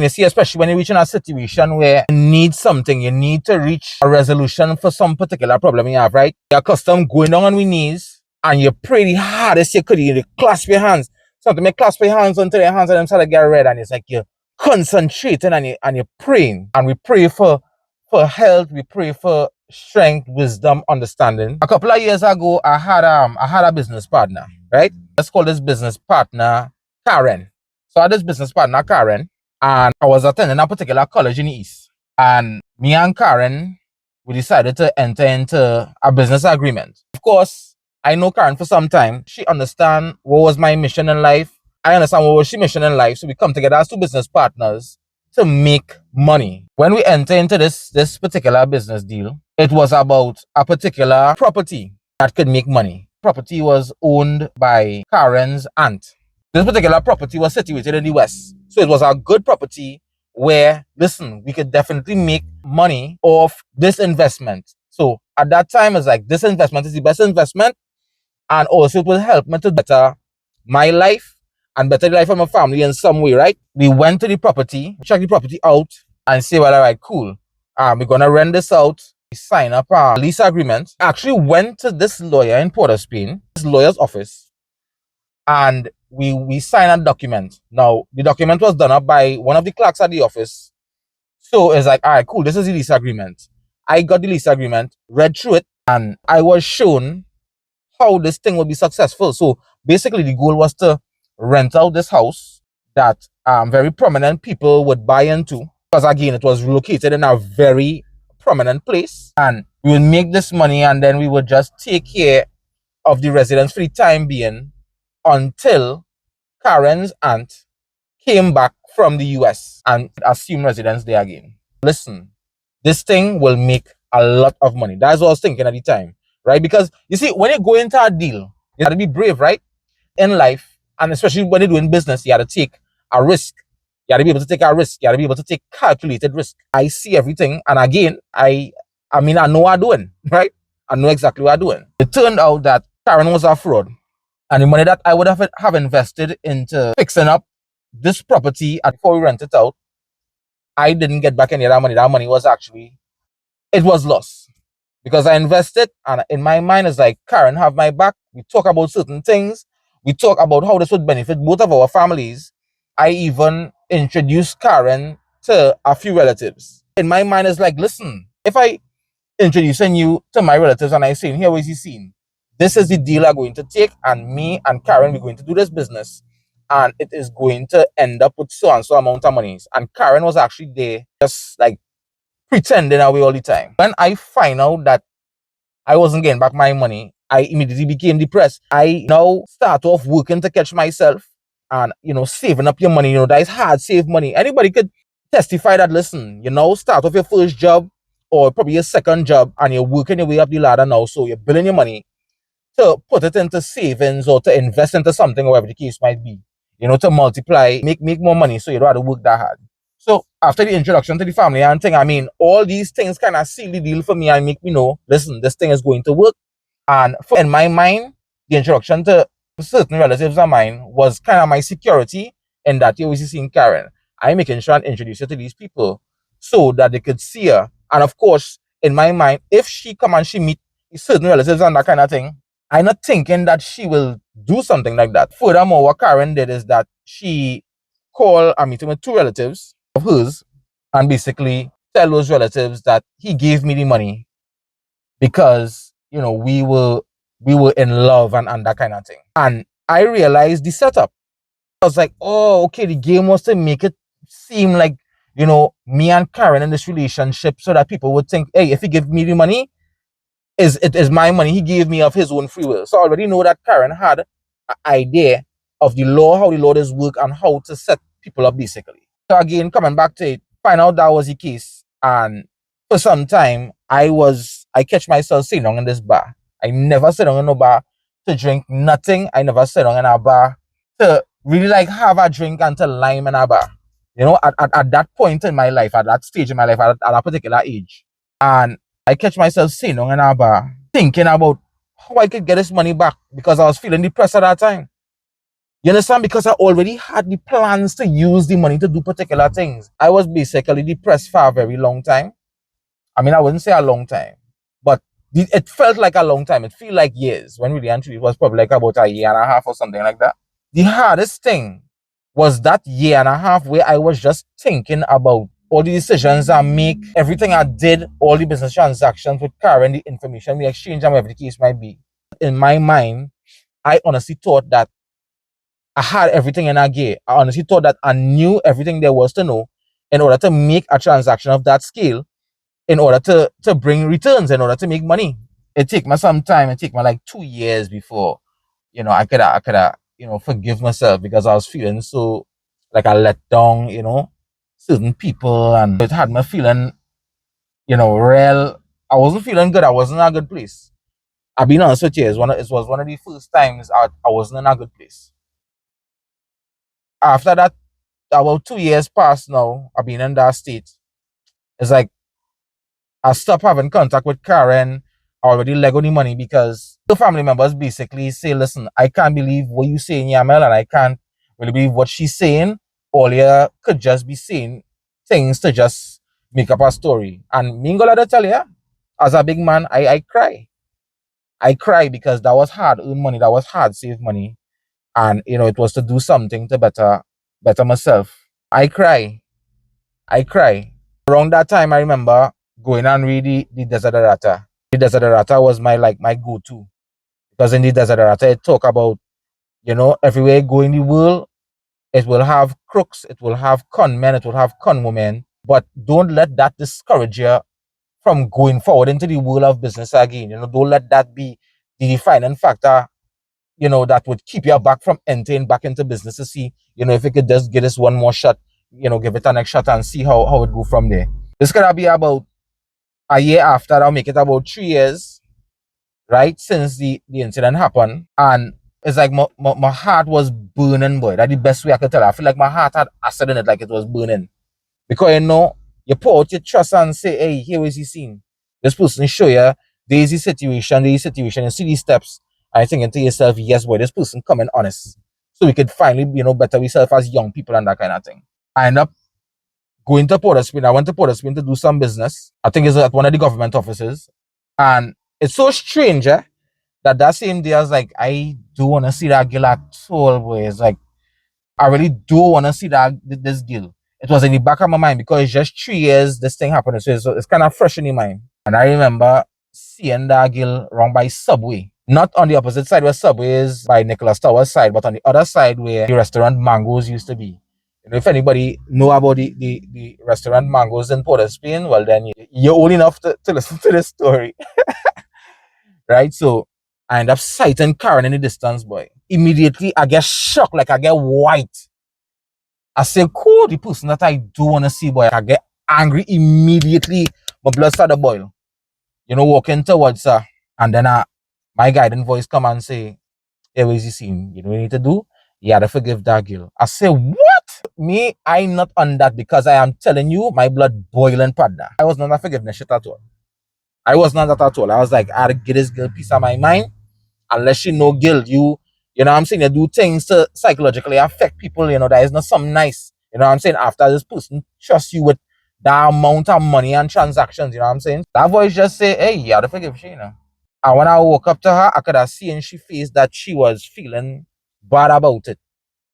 You see, especially when you reach in a situation where you need something, you need to reach a resolution for some particular problem you have, right? You're accustomed going down on your knees and you pray the hardest you could. You clasp your hands. Something make clasp your hands until your hands and them start to get red, and it's like you're concentrating and you're praying. And we pray for health, we pray for strength, wisdom, understanding. A couple of years ago, I had a business partner, right? Let's call this business partner Karen. So I had this business partner Karen, and I was attending a particular college in the East. And me and Karen, we decided to enter into a business agreement. Of course, I know Karen for some time. She understands what was my mission in life. I understand what was she mission in life. So we come together as two business partners to make money. When we enter into this particular business deal, it was about a particular property that could make money. Property was owned by Karen's aunt. This particular property was situated in the West. So it was a good property where, listen, we could definitely make money off this investment. So at that time, it's like, this investment is the best investment. And also it will help me to better my life and better the life of my family in some way, right? We went to the property, check the property out, and say, well, all right, cool. We're going to rent this out. We sign up a lease agreement. Actually went to this lawyer in Port of Spain, this lawyer's office, and we signed a document. Now, the document was done up by one of the clerks at the office. So it's like, all right, cool, this is the lease agreement. I got the lease agreement, read through it, and I was shown how this thing would be successful. So basically the goal was to rent out this house that very prominent people would buy into, because again, it was located in a very prominent place, and we would make this money, and then we would just take care of the residents for the time being until Karen's aunt came back from the US and assumed residence there again. Listen, this thing will make a lot of money. That's what I was thinking at the time, right? Because you see, when you go into a deal, you have to be brave, right? In life, and especially when you're doing business, you have to take a risk. You have to be able to take a risk. You have to be able to take calculated risk. I see everything, and again, I mean, I know what I'm doing, right? I know exactly what I'm doing. It turned out that Karen was a fraud, and the money that I would have invested into fixing up this property before we rent it out, I didn't get back any of that money. That money was actually, it was lost, because I invested, and in my mind, it's like, Karen have my back. We talk about certain things. We talk about how this would benefit both of our families. I even introduced Karen to a few relatives. In my mind, it's like, listen, if I introducing you to my relatives and I say, here is the scene, this is the deal I'm going to take, and me and Karen, we're going to do this business, and it is going to end up with so and so amount of money. And Karen was actually there, just like pretending away all the time. When I find out that I wasn't getting back my money, I immediately became depressed. I now start off working to catch myself and, saving up your money. That is hard, save money. Anybody could testify that, listen, start off your first job or probably your second job, and you're working your way up the ladder now. So you're building your money to put it into savings or to invest into something, or whatever the case might be, to multiply, make more money, so you don't have to work that hard. So after the introduction to the family and thing, I mean, all these things kind of seal the deal for me and make me know, listen, this thing is going to work. And in my mind, the introduction to certain relatives of mine was kind of my security, in that you always seeing Karen. I'm making sure and introduce her to these people so that they could see her. And of course, in my mind, if she come and she meet certain relatives and that kind of thing, I'm not thinking that she will do something like that. Furthermore, what Karen did is that she called a meeting with two relatives of hers and basically tell those relatives that he gave me the money because, we were in love and that kind of thing. And I realized the setup. I was like, oh, okay, the game was to make it seem like, me and Karen in this relationship, so that people would think, hey, if he give me the money, it is my money. He gave me of his own free will. So I already know that Karen had an idea of the law, how the law does work, and how to set people up, basically. So again, coming back to it, find out that was the case. And for some time, I catch myself sitting down in this bar. I never sit down in no bar to drink nothing. I never sit down in a bar to really like have a drink and to lime in a bar. At that point in my life, at that stage in my life, at a particular age. And I catch myself sitting down in a bar thinking about how I could get this money back, because I was feeling depressed at that time. You understand? Because I already had the plans to use the money to do particular things. I was basically depressed for a very long time. I mean, I wouldn't say a long time, but it felt like a long time. It felt like years when really and truly it was probably like about a year and a half or something like that. The hardest thing was that year and a half where I was just thinking about all the decisions I make, everything I did, all the business transactions with Karen, the information we exchange, and whatever the case might be. In my mind, I honestly thought that I had everything in a gear. I honestly thought that I knew everything there was to know in order to make a transaction of that scale, in order to bring returns, in order to make money. It take me some time. It take me like 2 years before, I could forgive myself because I was feeling so like I let down, certain people, and it had me feeling, real. I wasn't feeling good. I wasn't in a good place. I've been honest with you. It was one of the first times I wasn't in a good place. After that, about 2 years passed now. I've been in that state. It's like I stopped having contact with Karen. I already let go the money because the family members basically say, listen, I can't believe what you saying, Yamel, and I can't really believe what she's saying. All you could just be saying things to just make up a story. And me gonna tell you, as a big man, I cry. I cry because that was hard earned money, that was hard saved money. And it was to do something to better myself. I cry. I cry. Around that time, I remember going and read the Desiderata. The Desiderata was my go-to, because in the Desiderata it talk about, everywhere you go in the world, it will have crooks, it will have con men, it will have con women, but don't let that discourage you from going forward into the world of business again. Don't let that be the defining factor, that would keep you back from entering back into business to see, if you could just give this one more shot, give it a next shot and see how it go from there. This gonna be about a year after. I'll make it about 3 years, right, since the incident happened. And it's like my heart was burning, boy. That's the best way I could tell. I feel like my heart had acid in it, like it was burning. Because you put out your trust and say, hey, here is the scene. This person show you there's the situation, you see these steps. I thinking to yourself, yes, boy, this person coming honest. So we could finally, better ourselves as young people and that kind of thing. I end up going to Port of Spain. I went to Port of Spain to do some business. I think it's at one of the government offices. And it's so strange, that same day I was like, I do want to see that girl at all, boy. It's like, I really do want to see this girl. It was in the back of my mind because it's just 3 years this thing happened. So it's kind of fresh in the mind. And I remember seeing that girl wrong by Subway. Not on the opposite side where Subway is, by Nicholas Tower's side, but on the other side where the restaurant Mangoes used to be. If anybody know about the restaurant Mangoes in Port of Spain, well then you're old enough to listen to this story. Right? So I end up sighting Karen in the distance, boy. Immediately I get shocked, like I get white. I say, cool, the person that I do want to see, boy. I get angry immediately. My blood started to boil. Walking towards her. And then my guiding voice come and say, hey, what is the scene? You know what you need to do? You gotta forgive that girl. I say, what? Me, I'm not on that, because I am telling you, my blood boiling, partner. I was not a forgiveness shit at all. I was not that at all. I was like, I gotta get this girl piece of my mind. Unless she no guilt, you know what I'm saying, you do things to psychologically affect people, that is not something nice. You know what I'm saying? After this person trusts you with that amount of money and transactions, you know what I'm saying? That voice just say, hey, you gotta forgive she. And when I woke up to her, I could have seen in she face that she was feeling bad about it.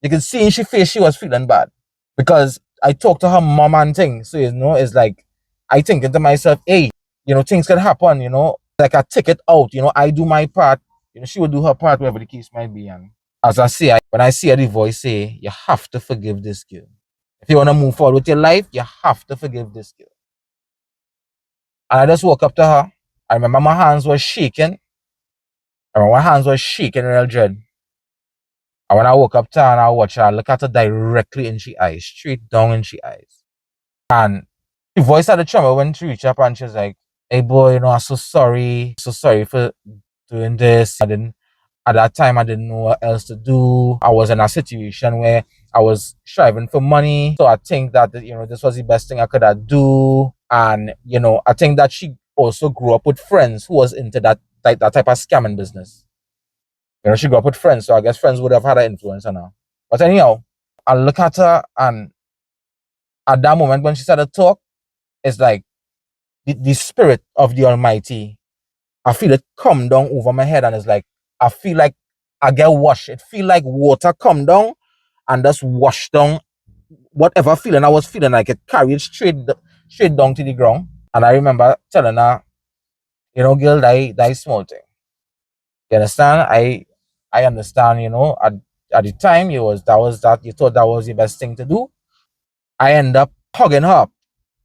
You can see in she face she was feeling bad. Because I talked to her mom and things. So, it's like, I thinking to myself, hey, things can happen, like I take it out, I do my part, she will do her part, whatever the case might be. And as I say, when I see her, the voice say, you have to forgive this girl. If you want to move forward with your life, you have to forgive this girl. And I just woke up to her. I remember my hands were shaking. Real dread. And when I woke up to her and I watched her, I look at her directly in she eyes, straight down in she eyes. And the voice had a tremor when she reached up and she was like, hey boy, I'm so sorry. So sorry for doing this. At that time, I didn't know what else to do. I was in a situation where I was striving for money. So I think that, this was the best thing I could do. And, I think that she also grew up with friends who was into that type of scamming business. She grew up with friends. So I guess friends would have had an influence on her. But anyhow, I look at her, and at that moment when she started to talk, it's like the spirit of the Almighty. I feel it come down over my head, and it's like I feel like I get washed. It feel like water come down and just wash down whatever feeling I was feeling, like it carried straight down to the ground. And I remember telling her, girl, that is small thing. You understand? I understand, at the time you thought that was the best thing to do. I end up hugging her up.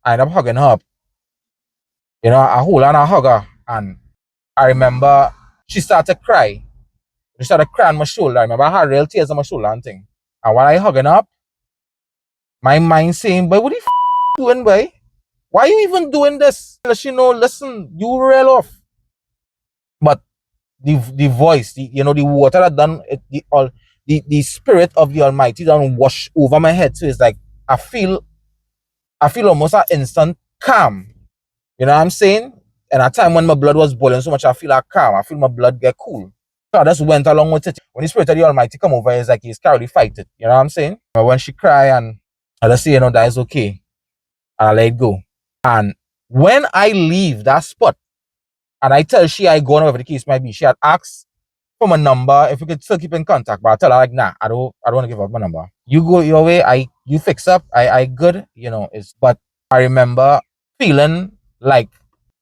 I end up hugging her up. I hold on, I hug her, and I remember she started to cry. She started crying on my shoulder. I remember I had real tears on my shoulder and thing. And while I hugging her up, my mind saying, boy, what the doing, boy? Why are you even doing this? She know, listen, you real off. But the voice, the water that done it, the spirit of the Almighty done wash over my head. So it's like I feel almost an instant calm. You know what I'm saying? And at a time when my blood was boiling so much, I feel like calm. I feel my blood get cool. So I just went along with it. When the spirit of the Almighty come over, it's like he's carefully fight it. You know what I'm saying? But when she cry, and I just say, that is okay. And I let it go. And when I leave that spot, and I tell she I go on whatever the case might be, she had asked for my number if we could still keep in contact. But I tell her like, nah, I don't want to give up my number. You go your way, you fix up, I good, but I remember feeling like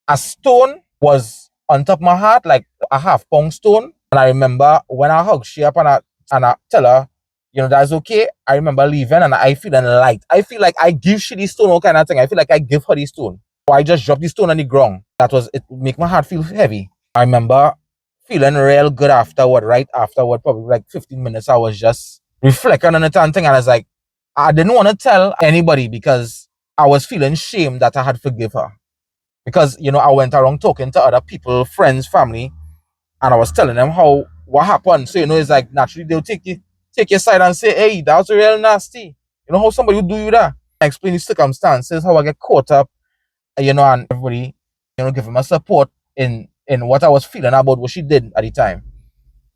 a stone was on top of my heart, like a half-pound stone. And I remember when I hug she up, and I tell her, that's okay. I remember leaving, and I feeling light. I feel like I give she the stone, all kind of thing. I feel like I give her the stone. Or I just drop the stone on the ground. It make my heart feel heavy. I remember feeling real good afterward, right afterward, probably like 15 minutes. I was just reflecting on it and thing. And I was like, I didn't want to tell anybody because I was feeling shame that I had forgive her. Because, I went around talking to other people, friends, family, and I was telling them what happened. So, it's like naturally they'll take your side and say, hey, that was real nasty. You know how somebody would do you that? I explain the circumstances, how I get caught up, and everybody, give him a support in what I was feeling about what she did at the time.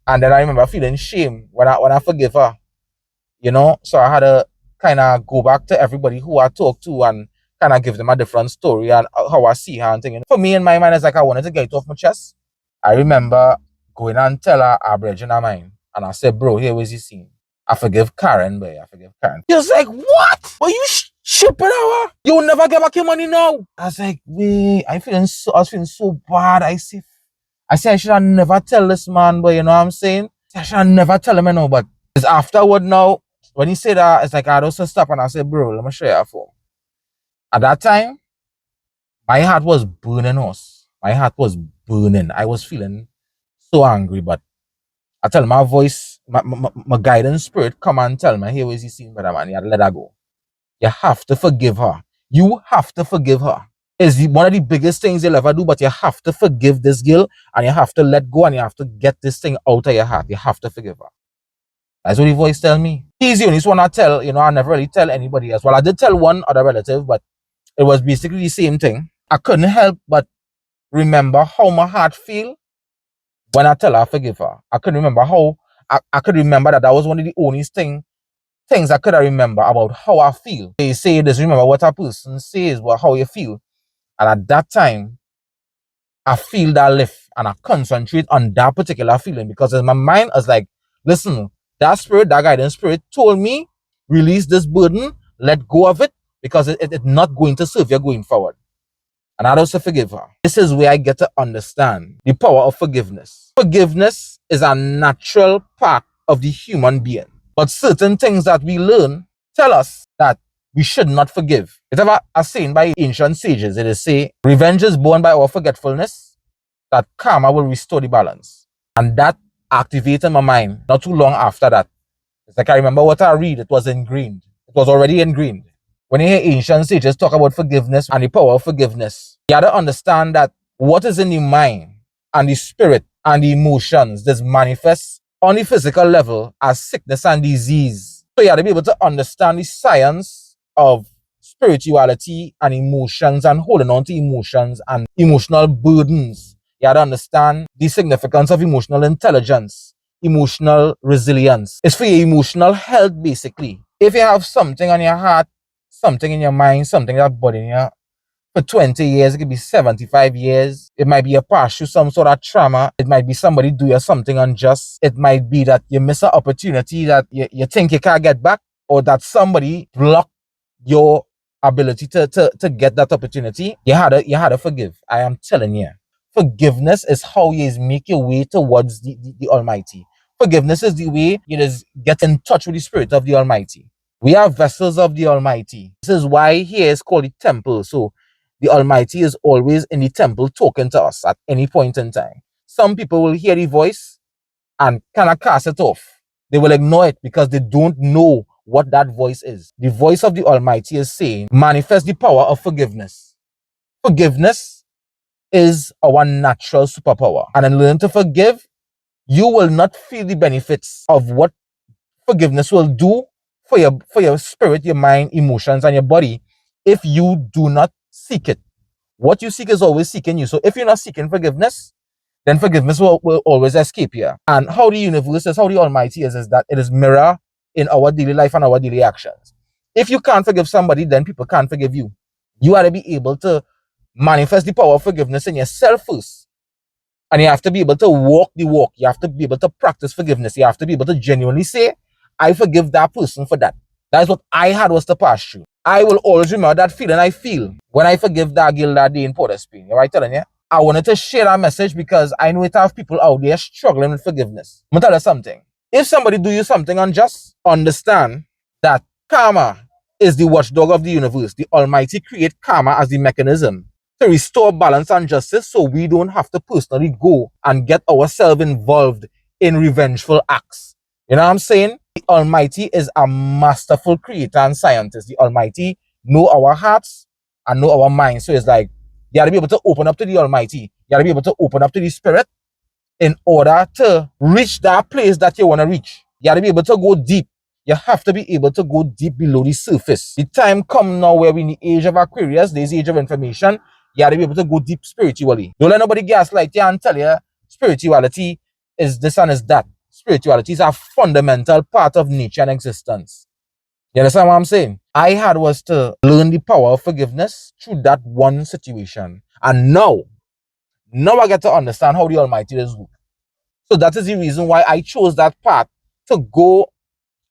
And then I remember feeling shame when I forgive her. So I had to kind of go back to everybody who I talked to and kind of give them a different story and how I see her and thing. For me, in my mind, it's like I wanted to get it off my chest. I remember going and tell her a brethren of mine, and I said, bro, here was the scene. I forgive Karen, boy. I forgive Karen. He was like, what? Well, you shipping her? You will never get back your money now. I was like, wait, I was feeling so bad. I said I should have never tell this man, but you know what I'm saying? I should have never tell him, but it's afterward now. When he said that, it's like I also stop and I said, bro, let me show you a phone. At that time, my heart was burning us. My heart was burning. I was feeling so angry, but I tell my voice, my guidance spirit, come and tell me, here was you seen, brother man, you had to let her go. You have to forgive her. You have to forgive her. It's one of the biggest things you'll ever do, but you have to forgive this girl, and you have to let go, and you have to get this thing out of your heart. You have to forgive her. That's what the voice tell me. He's the only one I tell, I never really tell anybody else. Well, I did tell one other relative, but it was basically the same thing. I couldn't help but remember how my heart feel when I tell her I forgive her. I couldn't remember how, I could remember that was one of the only things I could remember about how I feel. They say just remember what a person says, but how you feel. And at that time, I feel that lift and I concentrate on that particular feeling because in my mind, I was like, listen, that spirit, that guidance spirit told me, release this burden, let go of it because it's not going to serve you going forward. And I also forgive her. This is where I get to understand the power of forgiveness. Forgiveness is a natural part of the human being. But certain things that we learn tell us that we should not forgive. It's ever a saying by ancient sages. It is say, revenge is born by our forgetfulness, that karma will restore the balance. And that activated my mind not too long after that. It's like I remember what I read, it was ingrained. It was already ingrained. When you hear ancient sages talk about forgiveness and the power of forgiveness, you have to understand that what is in the mind and the spirit and the emotions does manifest on the physical level as sickness and disease. So you have to be able to understand the science of spirituality and emotions and holding on to emotions and emotional burdens. You have to understand the significance of emotional intelligence. emotional resilience. It's for your emotional health, basically. If you have something on your heart, something in your mind, something that's bothering you for 20 years, it could be 75 years. It might be you pass through some sort of trauma. It might be somebody do you something unjust. It might be that you miss an opportunity that you think you can't get back, or that somebody blocked your ability to get that opportunity. You had to forgive. I am telling you. Forgiveness is how you make your way towards the Almighty. Forgiveness is the way you just get in touch with the Spirit of the Almighty. We are vessels of the Almighty. This is why here is called the temple. So the Almighty is always in the temple talking to us at any point in time. Some people will hear the voice and kind of cast it off. They will ignore it because they don't know what that voice is. The voice of the Almighty is saying, manifest the power of forgiveness. Forgiveness is our natural superpower. And in learning to forgive, you will not feel the benefits of what forgiveness will do for your spirit, your mind, emotions, and your body if you do not seek it. What you seek is always seeking you. So if you're not seeking forgiveness, then forgiveness will always escape you. And how the universe is, how the Almighty is that it is mirror in our daily life and our daily actions. If you can't forgive somebody, then people can't forgive you. You have to be able to manifest the power of forgiveness in yourself first. And you have to be able to walk the walk. You have to be able to practice forgiveness. You have to be able to genuinely say, I forgive that person for that. That's what I had was to pass through. I will always remember that feeling I feel when I forgive that girl that day in Port of Spain. You know what I'm telling you? I wanted to share that message because I know it have people out there struggling with forgiveness. I'm going to tell you something. If somebody do you something unjust, understand that karma is the watchdog of the universe. The Almighty create karma as the mechanism to restore balance and justice so we don't have to personally go and get ourselves involved in revengeful acts. You know what I'm saying? The Almighty is a masterful creator and scientist. The Almighty know our hearts and know our minds. So it's like, you got to be able to open up to the Almighty. You got to be able to open up to the Spirit in order to reach that place that you want to reach. You got to be able to go deep. You have to be able to go deep below the surface. The time come now where we're in the age of Aquarius, there's the age of information. You got to be able to go deep spiritually. Don't let nobody gaslight you and tell you spirituality is this and is that. Spirituality is a fundamental part of nature and existence. You understand what I'm saying? I had was to learn the power of forgiveness through that one situation. And now I get to understand how the Almighty is work. So that is the reason why I chose that path to go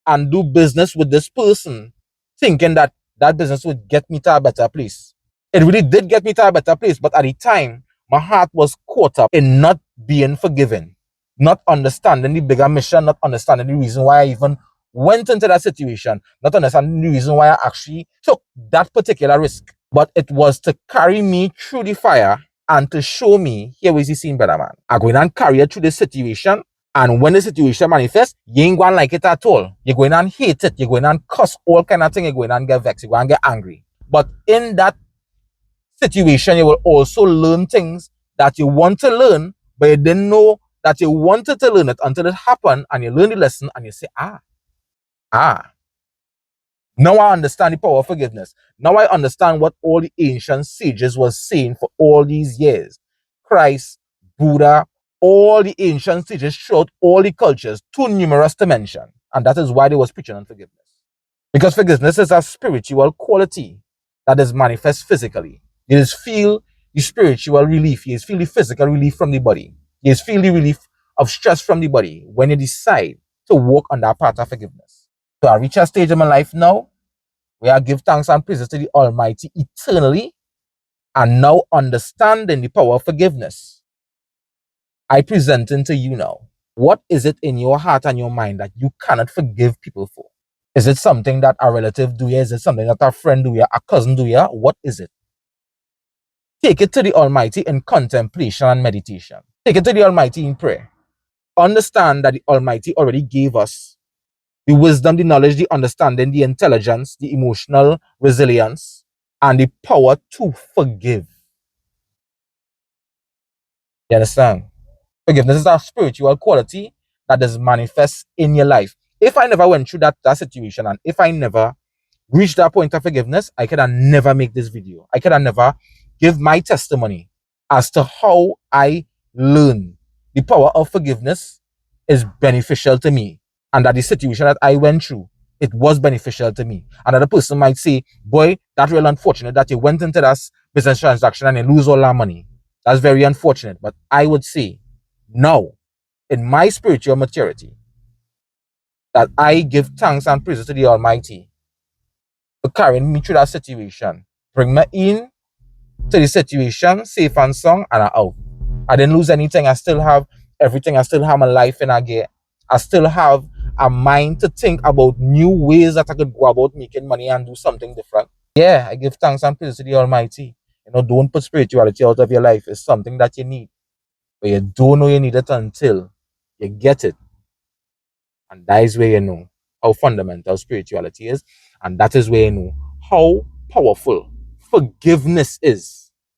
and do business with this person, thinking that that business would get me to a better place. It really did get me to a better place, but at the time, my heart was caught up in not being forgiven, not understanding the bigger mission, not understanding the reason why I even went into that situation, not understanding the reason why I actually took that particular risk. But it was to carry me through the fire and to show me, here is the scene, brother man. I'm going and carry you through the situation. And when the situation manifests, you ain't going to like it at all. You're going and hate it. You're going and cuss all kind of things. You're going and get vexed. You're going and get angry. But in that situation, you will also learn things that you want to learn, but you didn't know that you wanted to learn it until it happened, and you learn the lesson and you say, now I understand the power of forgiveness. Now I understand what all the ancient sages was saying for all these years. Christ, Buddha, all the ancient sages throughout all the cultures, too numerous to mention. And that is why they was preaching on forgiveness. Because forgiveness is a spiritual quality that is manifest physically. You just feel the spiritual relief. You just feel the physical relief from the body. You just feel the relief of stress from the body when you decide to walk on that path of forgiveness. So I reach a stage in my life now where I give thanks and praises to the Almighty eternally, and now understanding the power of forgiveness, I present to you now. What is it in your heart and your mind that you cannot forgive people for? Is it something that a relative do you? Is it something that a friend do you? A cousin do you? What is it? Take it to the Almighty in contemplation and meditation. Take it to the Almighty in prayer. Understand that the Almighty already gave us the wisdom, the knowledge, the understanding, the intelligence, the emotional resilience, and the power to forgive. You understand? Forgiveness is a spiritual quality that is manifest in your life. If I never went through that situation, and if I never reached that point of forgiveness, I could have never make this video. I could have never give my testimony as to how I learned the power of forgiveness is beneficial to me, and that the situation that I went through, it was beneficial to me. Another person might say, boy, that's real unfortunate that you went into that business transaction and you lose all that money. That's very unfortunate. But I would say, no, in my spiritual maturity, that I give thanks and praises to the Almighty for carrying me through that situation. Bring me in to the situation, safe and sound, and I'm out. I didn't lose anything. I still have everything. I still have my life in a gear. I still have a mind to think about new ways that I could go about making money and do something different. Yeah, I give thanks and praise to the Almighty. Don't put spirituality out of your life. It's something that you need, but you don't know you need it until you get it. And that is where you know how fundamental spirituality is. And that is where you know how powerful forgiveness is.